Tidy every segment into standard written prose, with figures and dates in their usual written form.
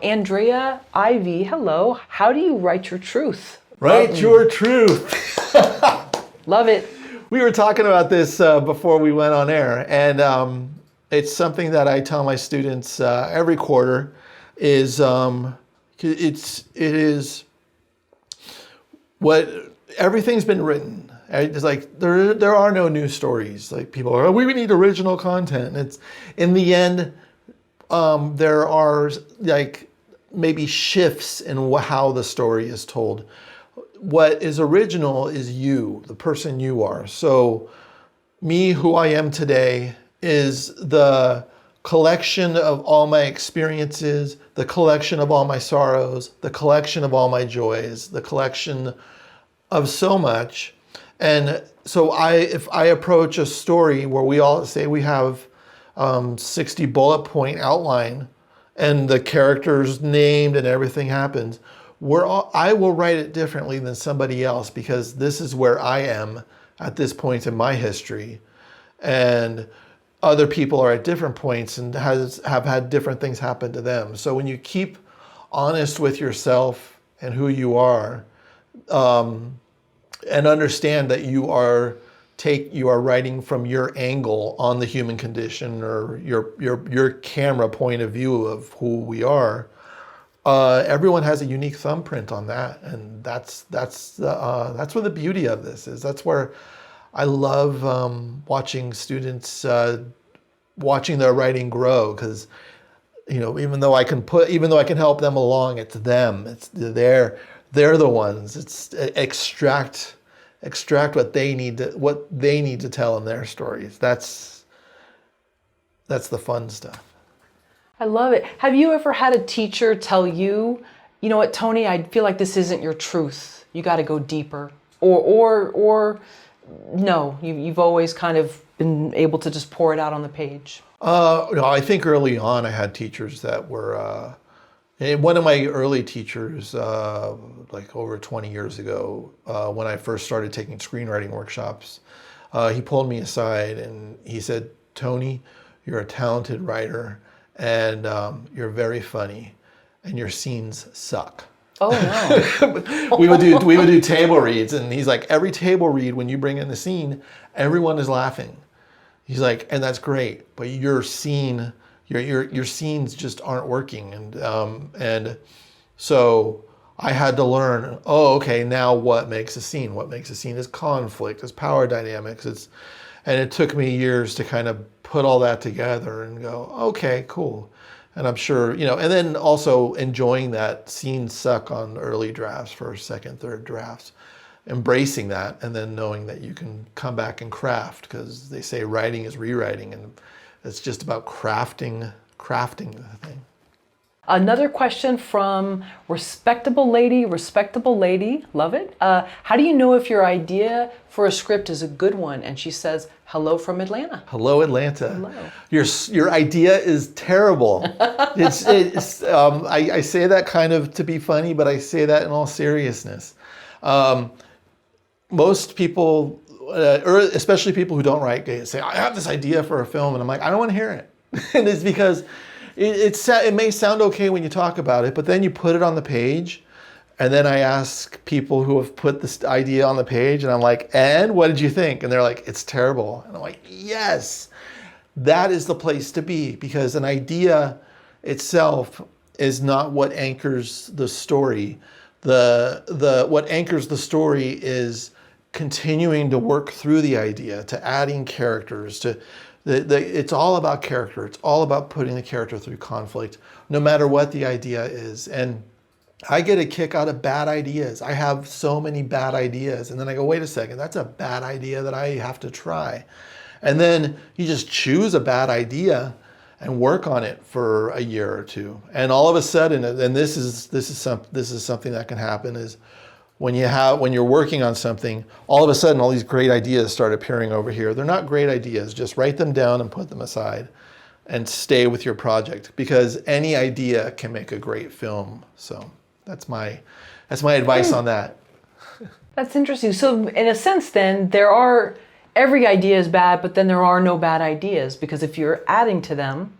Andrea Ivy, hello. How do you write your truth? Write your truth. Love it. We were talking about this before we went on air, and it's something that I tell my students every quarter. Is it is what everything's been written. It's like there are no new stories. Like people are, we need original content. It's in the end, there are like maybe shifts in how the story is told. What is original is you, the person you are. So me, who I am today, is the collection of all my experiences, the collection of all my sorrows, the collection of all my joys, the collection of so much. And so if I approach a story where we all say we have 60 bullet point outline and the characters named and everything happens, I will write it differently than somebody else because this is where I am at this point in my history. And other people are at different points and have had different things happen to them. So when you keep honest with yourself and who you are, and understand that you are writing from your angle on the human condition or your camera point of view of who we are, everyone has a unique thumbprint on that, and that's where the beauty of this is. That's where I love watching students watching their writing grow, because even though I can help them along, it's them. They're the ones. It's extract what they need to tell in their stories. That's the fun stuff. I love it. Have you ever had a teacher tell you, you know what, Tony, I feel like this isn't your truth. You got to go deeper, or no, you've always kind of been able to just pour it out on the page? No, I think early on I had teachers that were. One of my early teachers, like over 20 years ago, when I first started taking screenwriting workshops, he pulled me aside and he said, "Tony, you're a talented writer, and you're very funny, and your scenes suck." Oh no! we would do table reads, and he's like, every table read when you bring in the scene, everyone is laughing. He's like, and that's great, but your scene. Your scenes just aren't working, and so I had to learn. Oh, okay. Now what makes a scene? What makes a scene is conflict, is power dynamics. And it took me years to kind of put all that together and go, okay, cool. And I'm sure and then also enjoying that scenes suck on early drafts, first, second, third drafts, embracing that, and then knowing that you can come back and craft, because they say writing is rewriting, and it's just about crafting the thing. Another question from respectable lady, love it. How do you know if your idea for a script is a good one? And she says, hello from Atlanta. Hello, Atlanta. Hello. Your idea is terrible. I say that kind of to be funny, but I say that in all seriousness. Most people, or especially people who don't write, say, I have this idea for a film, and I'm like, I don't want to hear it. And it's because it may sound okay when you talk about it, but then you put it on the page, and then I ask people who have put this idea on the page, and I'm like, and what did you think? And they're like, it's terrible. And I'm like, yes, that is the place to be, because an idea itself is not what anchors the story. What anchors the story is continuing to work through the idea, to adding characters, it's all about character. It's all about putting the character through conflict, no matter what the idea is. And I get a kick out of bad ideas. I have so many bad ideas, and then I go, wait a second, that's a bad idea that I have to try. And then you just choose a bad idea and work on it for a year or two, and all of a sudden, and this is something that can happen, is when you're working on something, all of a sudden all these great ideas start appearing over here. They're not great ideas. Just write them down and put them aside and stay with your project, because any idea can make a great film. So that's my advice on that. That's interesting. So in a sense then, every idea is bad, but then there are no bad ideas, because if you're adding to them,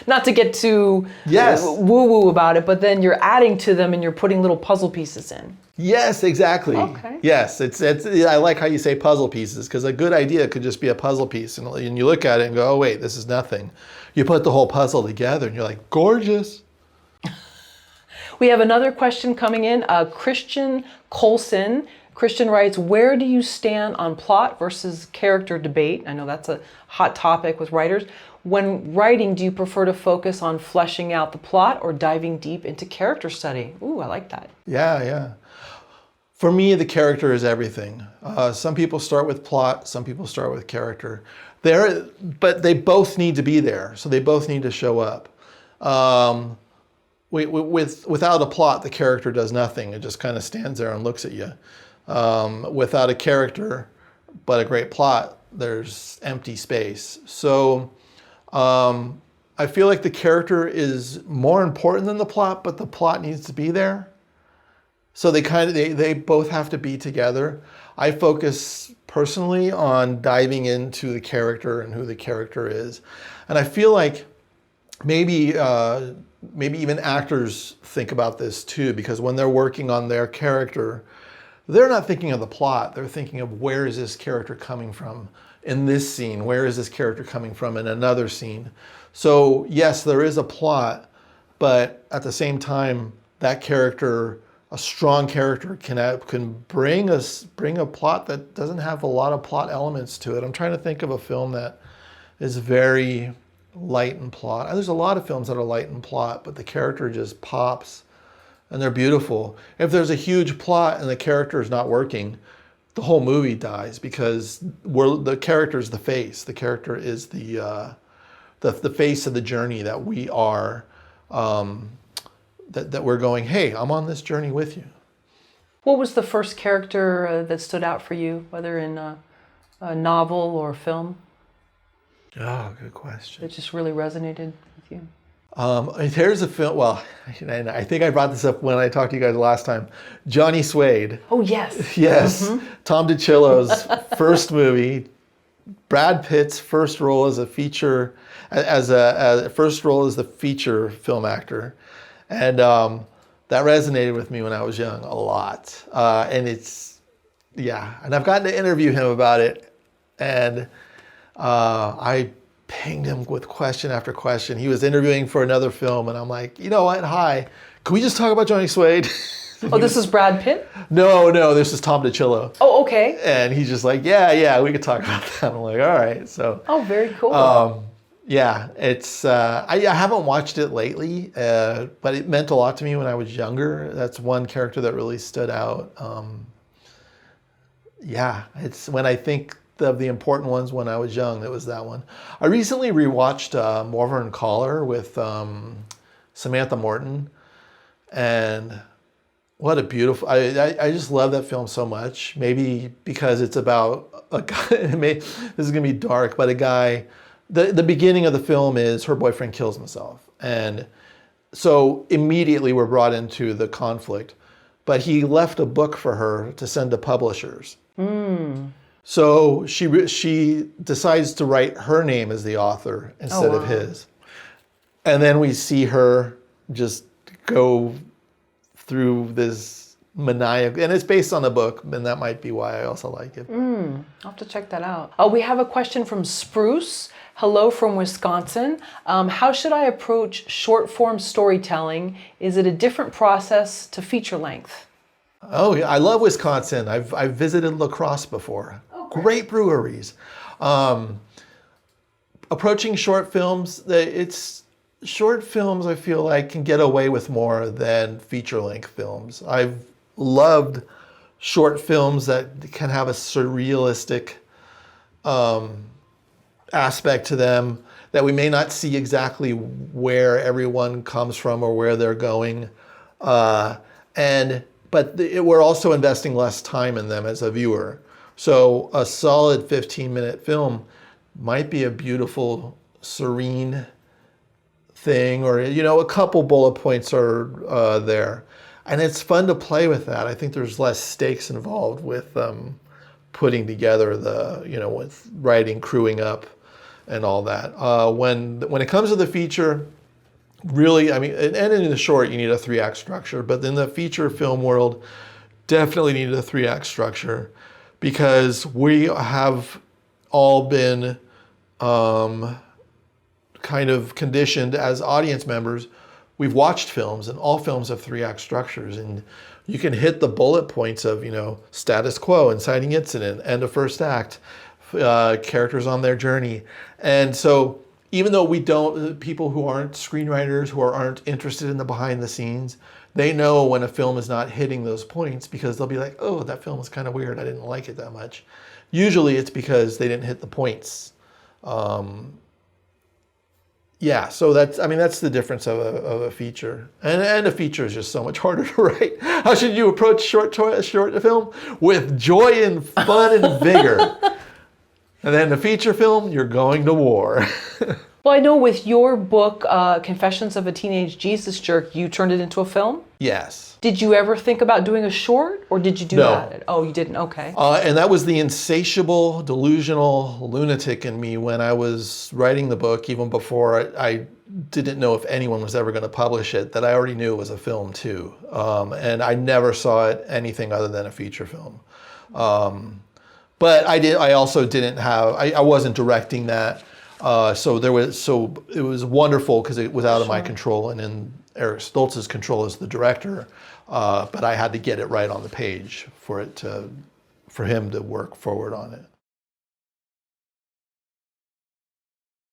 Not to get too Yes. woo-woo about it, but then you're adding to them and you're putting little puzzle pieces in. Yes, exactly. Okay. Yes, it's. I like how you say puzzle pieces, because a good idea could just be a puzzle piece, and you look at it and go, oh wait, this is nothing. You put the whole puzzle together, and you're like, gorgeous. We have another question coming in. Christian Colson. Christian writes, where do you stand on plot versus character debate? I know that's a hot topic with writers. When writing, do you prefer to focus on fleshing out the plot or diving deep into character study? Ooh, I like that. Yeah. For me, the character is everything. Some people start with plot, some people start with character. But they both need to be there, so they both need to show up. Without a plot, the character does nothing. It just kind of stands there and looks at you. Without a character, but a great plot, there's empty space. So I feel like the character is more important than the plot, but the plot needs to be there. So they both have to be together. I focus personally on diving into the character and who the character is. And I feel like maybe even actors think about this too, because when they're working on their character, they're not thinking of the plot. They're thinking of, where is this character coming from in this scene? Where is this character coming from in another scene? So yes, there is a plot, but at the same time, that character, a strong character, can bring a plot that doesn't have a lot of plot elements to it. I'm trying to think of a film that is very light in plot. There's a lot of films that are light in plot, but the character just pops and they're beautiful. If there's a huge plot and the character is not working, the whole movie dies, because the character is the face. The character is the face of the journey that we are, that we're going, hey, I'm on this journey with you. What was the first character that stood out for you, whether in a novel or film? Oh, good question. That just really resonated with you? There's a film, well, and I think I brought this up when I talked to you guys last time. Johnny Suede. Oh, yes. Yes. Mm-hmm. Tom DiCillo's first movie. Brad Pitt's first role as a feature, first role as the feature film actor. And that resonated with me when I was young a lot. And I've gotten to interview him about it. And I pinged him with question after question. He was interviewing for another film, and I'm like, you know what? Hi, can we just talk about Johnny Suede? Oh, this is Brad Pitt? No, this is Tom DiCillo. Oh, okay. And he's just like, yeah, we could talk about that. I'm like, all right. So. Oh, very cool. It's I haven't watched it lately, but it meant a lot to me when I was younger. That's one character that really stood out. It's when I think of the important ones when I was young, it was that one. I recently rewatched Morven Caller with Samantha Morton, and what a beautiful, I just love that film so much. Maybe because it's about a guy, this is gonna be dark, but a guy, the beginning of the film is her boyfriend kills himself. And so immediately we're brought into the conflict, but he left a book for her to send to publishers. So she decides to write her name as the author instead of his. And then we see her just go through this maniacal, and it's based on a book, and that might be why I also like it. I'll have to check that out. We have a question from Spruce. Hello from Wisconsin. How should I approach short form storytelling? Is it a different process to feature length? Oh yeah, I love Wisconsin. I've visited La Crosse before. Great breweries. Approaching short films, short films I feel like can get away with more than feature-length films. I've loved short films that can have a surrealistic aspect to them, that we may not see exactly where everyone comes from or where they're going. But we're also investing less time in them as a viewer. So a solid 15-minute film might be a beautiful, serene thing, or a couple bullet points are there. And it's fun to play with that. I think there's less stakes involved with putting together with writing, crewing up, and all that. When it comes to the feature, really, I mean, and in the short, you need a 3-act structure, but in the feature film world, definitely needed a 3-act structure, because we have all been kind of conditioned as audience members. We've watched films, and all films have 3-act structures, and you can hit the bullet points of, status quo, inciting incident, end of first act, characters on their journey. And so even though people who aren't screenwriters, who aren't interested in the behind the scenes, they know when a film is not hitting those points, because they'll be like, oh, that film was kind of weird, I didn't like it that much. Usually it's because they didn't hit the points. So that's the difference of a feature. And a feature is just so much harder to write. How should you approach short film? With joy and fun and vigor. And then the feature film, you're going to war. Well, I know with your book, Confessions of a Teenage Jesus Jerk, you turned it into a film? Yes. Did you ever think about doing a short, or did you do that? Oh, you didn't? Okay. And that was the insatiable, delusional lunatic in me when I was writing the book, even before I didn't know if anyone was ever going to publish it, that I already knew it was a film too. And I never saw it anything other than a feature film. But I also didn't have, I wasn't directing that. So it was wonderful because it was out of my control and in Eric Stoltz's control as the director. But I had to get it right on the page for him to work forward on it.